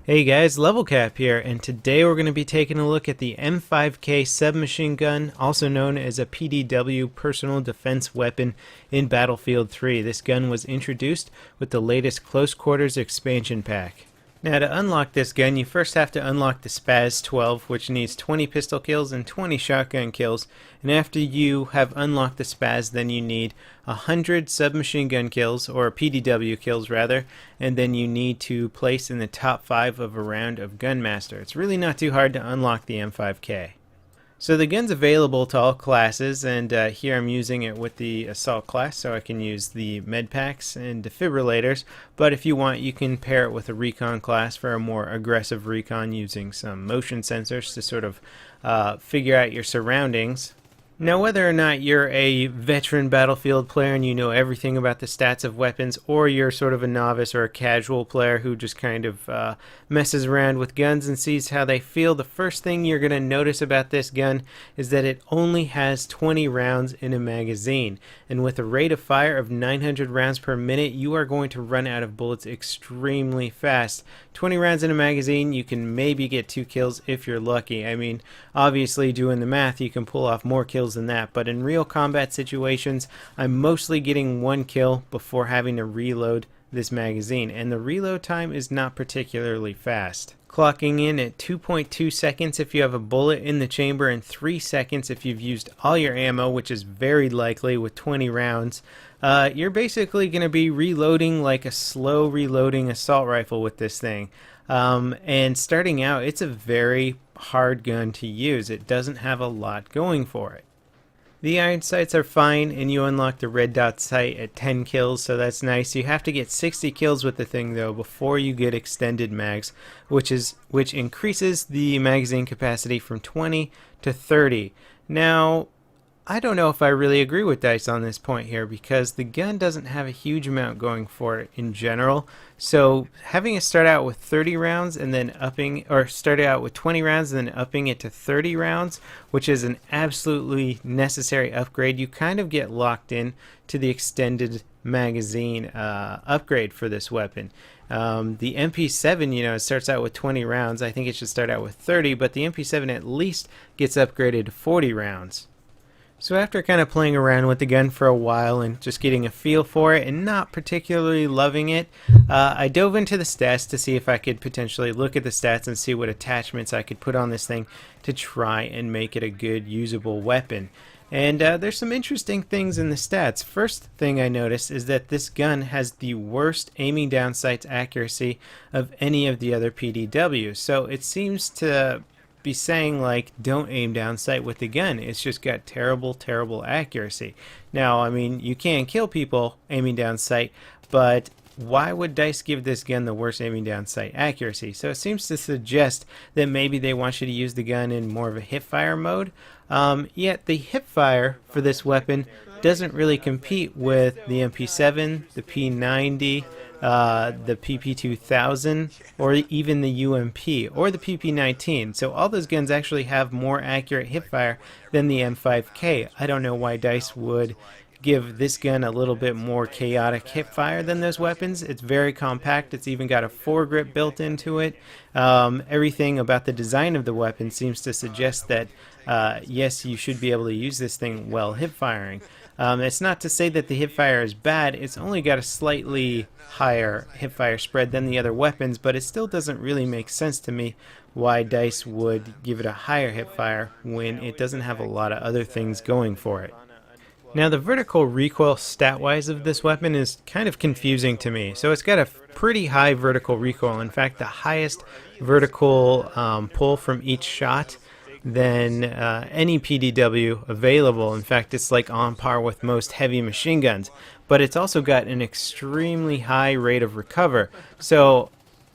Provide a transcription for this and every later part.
Hey guys, Level Cap here, and today we're going to be taking a look at the M5K submachine gun, also known as a PDW personal defense weapon in Battlefield 3. This gun was introduced with the latest close quarters expansion pack. Now to unlock this gun, you first have to unlock the Spaz 12, which needs 20 pistol kills and 20 shotgun kills, and after you have unlocked the Spaz, then you need 100 submachine gun kills, or PDW kills rather, and then you need to place in the top 5 of a round of Gunmaster. It's really not too hard to unlock the M5K. So the gun's available to all classes, and here I'm using it with the assault class, so I can use the med packs and defibrillators, but if you want you can pair it with a recon class for a more aggressive recon using some motion sensors to sort of figure out your surroundings. Now, whether or not you're a veteran Battlefield player and you know everything about the stats of weapons, or you're sort of a novice or a casual player who just kind of messes around with guns and sees how they feel, the first thing you're going to notice about this gun is that it only has 20 rounds in a magazine. And with a rate of fire of 900 rounds per minute, you are going to run out of bullets extremely fast. 20 rounds in a magazine, you can maybe get 2 kills if you're lucky. I mean, obviously doing the math, you can pull off more kills than that, but in real combat situations, I'm mostly getting 1 kill before having to reload this magazine, and the reload time is not particularly fast. Clocking in at 2.2 seconds if you have a bullet in the chamber, and 3 seconds if you've used all your ammo, which is very likely with 20 rounds. You're basically going to be reloading like a slow reloading assault rifle with this thing. And starting out, it's a very hard gun to use. It doesn't have a lot going for it. The iron sights are fine, and you unlock the red dot sight at 10 kills, so that's nice. You have to get 60 kills with the thing though before you get extended mags, which increases the magazine capacity from 20 to 30. Now, I don't know if I really agree with DICE on this point here, because the gun doesn't have a huge amount going for it in general. So having it start out with 30 rounds and then upping, or start out with 20 rounds and then upping it to 30 rounds, which is an absolutely necessary upgrade, you kind of get locked in to the extended magazine upgrade for this weapon. The MP7, it starts out with 20 rounds. I think it should start out with 30, but the MP7 at least gets upgraded to 40 rounds. So after kind of playing around with the gun for a while and just getting a feel for it and not particularly loving it, I dove into the stats to see if I could potentially look at the stats and see what attachments I could put on this thing to try and make it a good usable weapon. And there's some interesting things in the stats. First thing I noticed is that this gun has the worst aiming down sights accuracy of any of the other PDWs. So it seems to be saying like, don't aim down sight with the gun. It's just got terrible accuracy. Now, I mean, you can kill people aiming down sight, but why would DICE give this gun the worst aiming down sight accuracy? So it seems to suggest that maybe they want you to use the gun in more of a hipfire mode. Yet the hipfire for this weapon doesn't really compete with the MP7, the P90, the PP2000, or even the UMP, or the PP19. So all those guns actually have more accurate hipfire than the M5K. I don't know why DICE would give this gun a little bit more chaotic hipfire than those weapons. It's very compact. It's even got a foregrip built into it. Everything about the design of the weapon seems to suggest that yes, you should be able to use this thing while hipfiring. It's not to say that the hipfire is bad. It's only got a slightly higher hipfire spread than the other weapons, but it still doesn't really make sense to me why DICE would give it a higher hipfire when it doesn't have a lot of other things going for it. Now, the vertical recoil stat-wise of this weapon is kind of confusing to me. So it's got a pretty high vertical recoil. In fact, the highest vertical pull from each shot than any PDW available. In fact, it's like on par with most heavy machine guns. But it's also got an extremely high rate of recover. So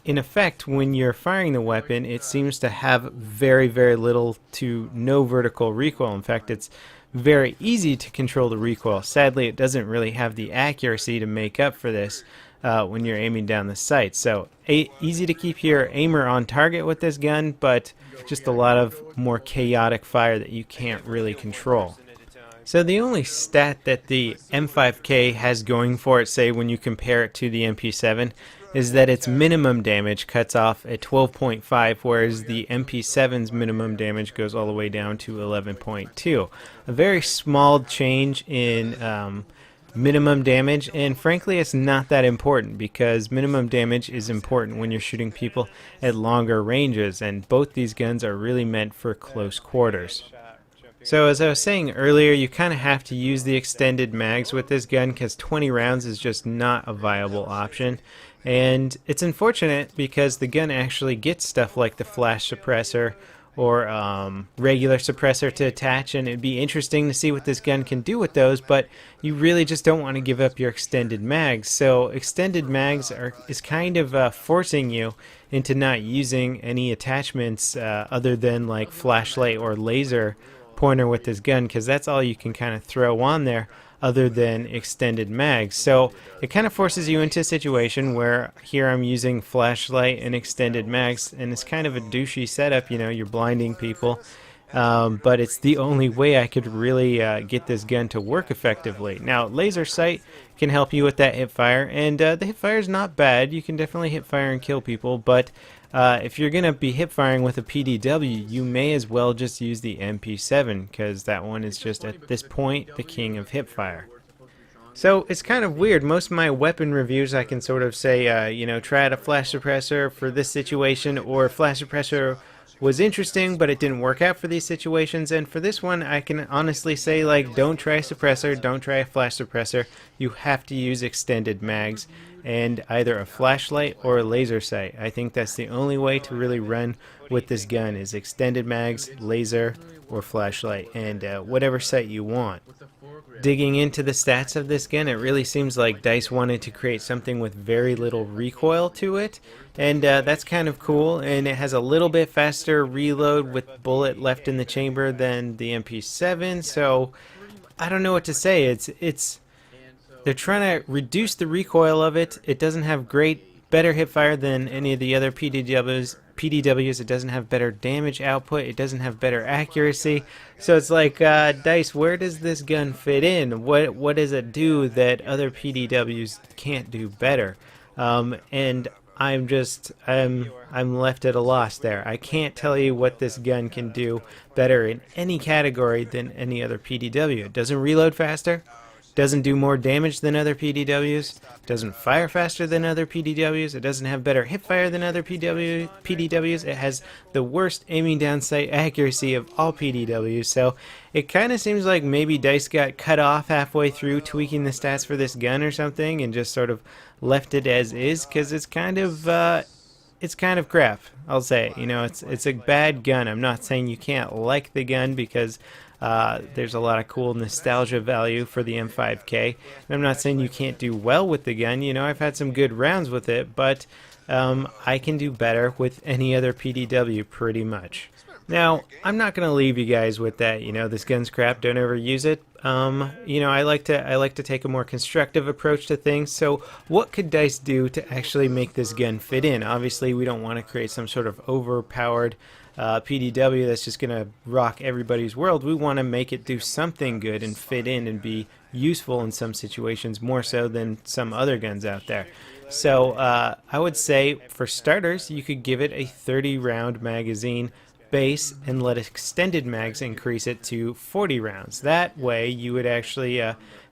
in effect, when you're firing the weapon, it seems to have very little to no vertical recoil. In fact, it's very easy to control the recoil. Sadly, it doesn't really have the accuracy to make up for this when you're aiming down the sight. So easy to keep your aimer on target with this gun, but just a lot of more chaotic fire that you can't really control. So the only stat that the M5K has going for it, say when you compare it to the MP7, is that its minimum damage cuts off at 12.5, whereas the MP7's minimum damage goes all the way down to 11.2. A very small change in minimum damage, and frankly it's not that important because minimum damage is important when you're shooting people at longer ranges, and both these guns are really meant for close quarters. So as I was saying earlier, you kind of have to use the extended mags with this gun because 20 rounds is just not a viable option. And it's unfortunate because the gun actually gets stuff like the flash suppressor or regular suppressor to attach, and it'd be interesting to see what this gun can do with those, but you really just don't want to give up your extended mags. So extended mags is kind of forcing you into not using any attachments other than like flashlight or laser pointer with this gun, because that's all you can kind of throw on there other than extended mags. So it kind of forces you into a situation where here I'm using flashlight and extended mags, and it's kind of a douchey setup, you know, you're blinding people, but it's the only way I could really get this gun to work effectively. Now laser sight can help you with that hip fire, and the hip fire is not bad. You can definitely hip fire and kill people, but if you're going to be hip firing with a PDW, you may as well just use the MP7 because that one is just at this point the king of hip fire. So it's kind of weird. Most of my weapon reviews I can sort of say, you know, try out a flash suppressor for this situation, or flash suppressor was interesting but it didn't work out for these situations, and for this one I can honestly say, like, don't try a suppressor, don't try a flash suppressor. You have to use extended mags and either a flashlight or a laser sight. I think that's the only way to really run with this gun, is extended mags, laser, or flashlight, and whatever sight you want. Digging into the stats of this gun, it really seems like DICE wanted to create something with very little recoil to it, and that's kind of cool, and it has a little bit faster reload with bullet left in the chamber than the MP7, so I don't know what to say. They're trying to reduce the recoil of it. It doesn't have better hip fire than any of the other PDWs. It doesn't have better damage output. It doesn't have better accuracy. So it's like, DICE, where does this gun fit in? What does it do that other PDWs can't do better? And I'm left at a loss there. I can't tell you what this gun can do better in any category than any other PDW. It doesn't reload faster. Doesn't do more damage than other PDWs, doesn't fire faster than other PDWs, it doesn't have better hip fire than other PDWs, it has the worst aiming down sight accuracy of all PDWs, so it kind of seems like maybe DICE got cut off halfway through tweaking the stats for this gun or something and just sort of left it as is, because it's kind of crap, I'll say. You know, it's a bad gun. I'm not saying you can't like the gun, because there's a lot of cool nostalgia value for the M5K. And I'm not saying you can't do well with the gun. You know, I've had some good rounds with it, but I can do better with any other PDW pretty much. Now, I'm not going to leave you guys with that, you know, this gun's crap, don't ever use it. You know, I like to take a more constructive approach to things. So what could DICE do to actually make this gun fit in? Obviously, we don't want to create some sort of overpowered PDW that's just going to rock everybody's world. We want to make it do something good and fit in and be useful in some situations, more so than some other guns out there. So I would say, for starters, you could give it a 30-round magazine base and let extended mags increase it to 40 rounds. That way you would actually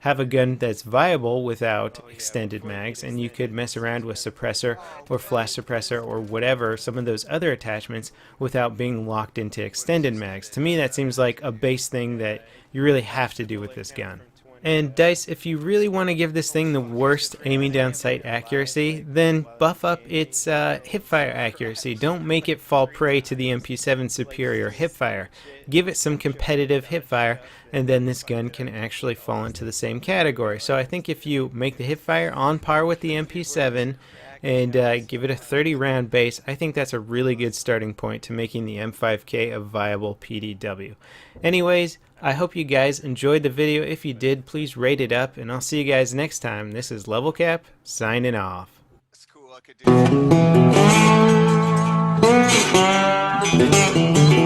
have a gun that's viable without extended mags, and you could mess around with suppressor or flash suppressor or whatever, some of those other attachments, without being locked into extended mags. To me, that seems like a base thing that you really have to do with this gun. And DICE, if you really want to give this thing the worst aiming down sight accuracy, then buff up its hipfire accuracy. Don't make it fall prey to the MP7's superior hipfire. Give it some competitive hipfire, and then this gun can actually fall into the same category. So I think if you make the hipfire on par with the MP7 and give it a 30-round base, I think that's a really good starting point to making the M5K a viable PDW. Anyways, I hope you guys enjoyed the video. If you did, please rate it up, and I'll see you guys next time. This is Level Cap, signing off. It's cool, I could do